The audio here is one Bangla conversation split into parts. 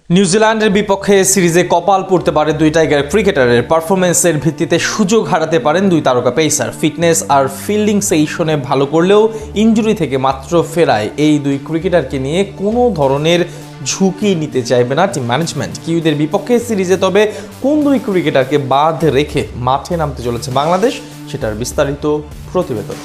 নিউজিল্যান্ডের বিপক্ষে সিরিজে কপাল পড়তে পারে দুই টাইগার ক্রিকেটারের পারফরমেন্সের ভিত্তিতে সুযোগ হারাতে পারেন দুই তারকা পেসার। ফিটনেস আর ফিল্ডিং সেশনে ভালো করলেও ইনজুরি থেকে মাত্র ফেরায় এই দুই ক্রিকেটারকে নিয়ে কোনো ধরনের ঝুঁকি নিতে চাইবে না টিম ম্যানেজমেন্ট। কিউইদের বিপক্ষে সিরিজে তবে কোন দুই ক্রিকেটারকে বাদ রেখে মাঠে নামতে চলেছে বাংলাদেশ, সেটার বিস্তারিত প্রতিবেদন।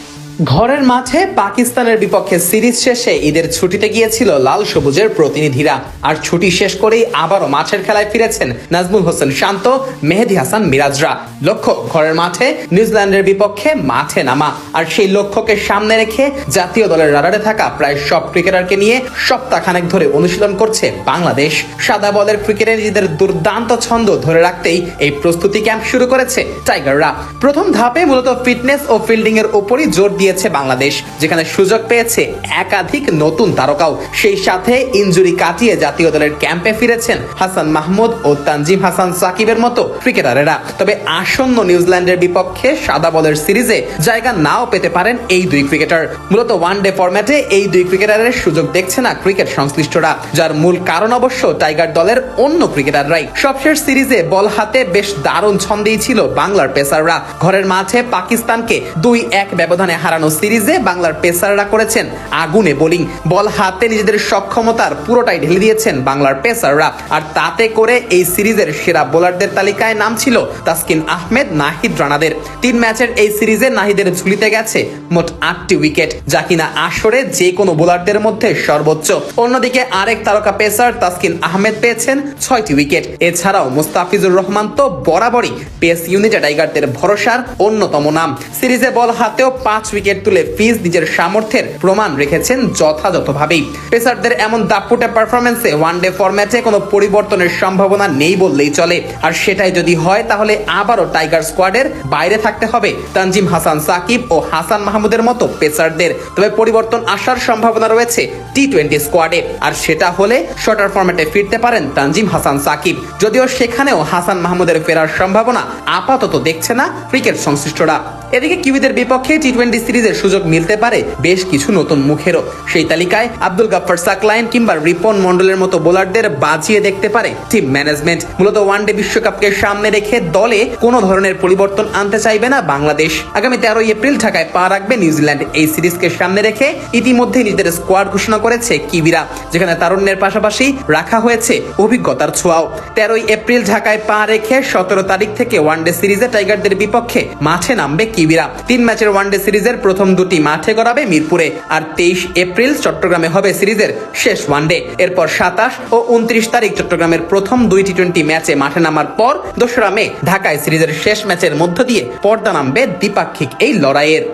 ঘরের মাঠে পাকিস্তানের বিপক্ষে সিরিজ শেষে ঈদের ছুটিতে গিয়েছিল লাল সবুজের প্রতিনিধিরা, আর ছুটি শেষ করেই আবারও মাঠের খেলায় ফিরেছেন নাজমুল হোসেন শান্ত, মেহেদী হাসান মিরাজরা। লক্ষ্য ঘরের মাঠে নিউজিল্যান্ডের বিপক্ষে মাঠে নামা, আর সেই লক্ষ্যকে সামনে রেখে জাতীয় দলের রাডারে থাকা প্রায় সব ক্রিকেটারকে নিয়ে সপ্তাহখানেক ধরে অনুশীলন করছে বাংলাদেশ। সাদা বলের ক্রিকেটে নিজেদের দুর্দান্ত ছন্দ ধরে রাখতেই এই প্রস্তুতি ক্যাম্প শুরু করেছে টাইগাররা। প্রথম ধাপে মূলত ফিটনেস ও ফিল্ডিং এর উপরই জোর দিয়েছে বাংলাদেশ, যেখানে সুযোগ পেয়েছে একাধিক নতুন তারকাও। সেই সাথে ইনজুরি কাটিয়ে জাতীয় দলের ক্যাম্পে ফিরেছেন হাসান মাহমুদ ও তানজিম হাসান সাকিবের মতো ক্রিকেটারেরা। তবে আসন্ন নিউজিল্যান্ডের বিপক্ষে সাদা বলের সিরিজে জায়গা নাও পেতে পারেন এই দুই ক্রিকেটার। মূলত ওয়ানডে ফরম্যাটে এই দুই ক্রিকেটারের সুযোগ দেখছে না ক্রিকেট সংশ্লিষ্টরা, যার মূল কারণ অবশ্য টাইগার দলের অন্য ক্রিকেটাররাই। সবশেষ সিরিজে বল হাতে বেশ দারুণ ছন্দেই ছিল বাংলার পেসাররা। ঘরের মাঠে পাকিস্তানকে 2-1 ব্যবধানে হারানো সিরিজে বাংলার পেসাররা করেছেন আগুনে বোলিং। বল হাতে নিজেদের সক্ষমতার পুরোটাই ঢেলে দিয়েছেন বাংলার পেসাররা, আর তাতে করে এই সিরিজের সেরা বোলারদের তালিকায় নাম ছিল তাসকিন আহমেদ, নাহিদ রানাদের। 3 ম্যাচের এই সিরিজে নাহিদের ঝুলিতে গেছে মোট 8টি উইকেট, যা কিনা আসরে যে কোনো বোলারদের মধ্যে সর্বোচ্চ। অন্যদিকে আরেক তারকা পেসার তাসকিন আহমেদ পেয়েছেন 6টি উইকেট। এছাড়াও মুস্তাফিজুর রহমান তো বরাবরই পেস ইউনিটে টাইগারদের ভরসার অন্যতম নাম। সিরিজে বল হাতেও 5 উইকেট তুলে ফিজ নিজের সামর্থ্যের প্রমাণ রেখেছেন যথাযথভাবেই। পেসারদের এমন দাপুটে পারফরমেন্সে ওয়ানডে ফরম্যাটে কোনো পরিবর্তনের সম্ভাবনা নেই বললেই চলে, আর সেটাই যদি হয় তাহলে আবারও টাইগার স্কোয়াডের বাইরে থাকতে হবে তানজিম হাসান সাকিব ও হাসান মাহমুদের মতো পেসারদের। তবে পরিবর্তন আসার সম্ভাবনা রয়েছে টি-20 স্কোয়াডে, আর সেটা হলে শর্টার ফরম্যাটে ফিরতে পারেন তানজিম হাসান সাকিব। যদিও সেখানেও হাসান মাহমুদের ফেরার সম্ভাবনা আপাতত দেখছে না ক্রিকেট সংশ্লিষ্টরা। এদিকে কিউইদের বিপক্ষে টি-20 সিরিজের সুযোগ মিলতে পারে বেশ কিছু নতুন মুখেরও। সেই তালিকায় আব্দুল গাফফার সাকলাইন কিংবা রিপন মন্ডলের মতো বোলারদের বাজিয়ে দেখতে পারে টিম ম্যানেজমেন্ট। মূলত ওয়ানডে বিশ্বকাপকে সামনে রেখে দলে কোনো ধরনের পরিবর্তন আনতে চাইবে না বাংলাদেশ। আগামী 13 এপ্রিল ঢাকায় পা রাখবে নিউজিল্যান্ড। এই সিরিজকে সামনে রেখে ইতিমধ্যেই নিজেদের স্কোয়াড ঘোষণা করেছে কিউইরা, যেখানে তারুণ্যের পাশাপাশি রাখা হয়েছে অভিজ্ঞতার ছোঁয়াও। 13 এপ্রিল ঢাকায় পা রেখে 17 তারিখ থেকে ওয়ানডে সিরিজে টাইগারদের বিপক্ষে মাঠে নামবে কিউইরা। 3 ম্যাচের ওয়ানডে সিরিজের প্রথম 2টি মাঠে গড়াবে মিরপুরে, আর 23 এপ্রিল চট্টগ্রামে হবে সিরিজের শেষ ওয়ানডে। এরপর 27 ও 29 তারিখ চট্টগ্রামের প্রথম 2 টি-20 ম্যাচে মাঠে নামার পর 2রা মে ঢাকায় সিরিজের শেষ ম্যাচের মধ্য দিয়ে পর্দা নামবে দ্বিপাক্ষিক এই লড়াইয়ের।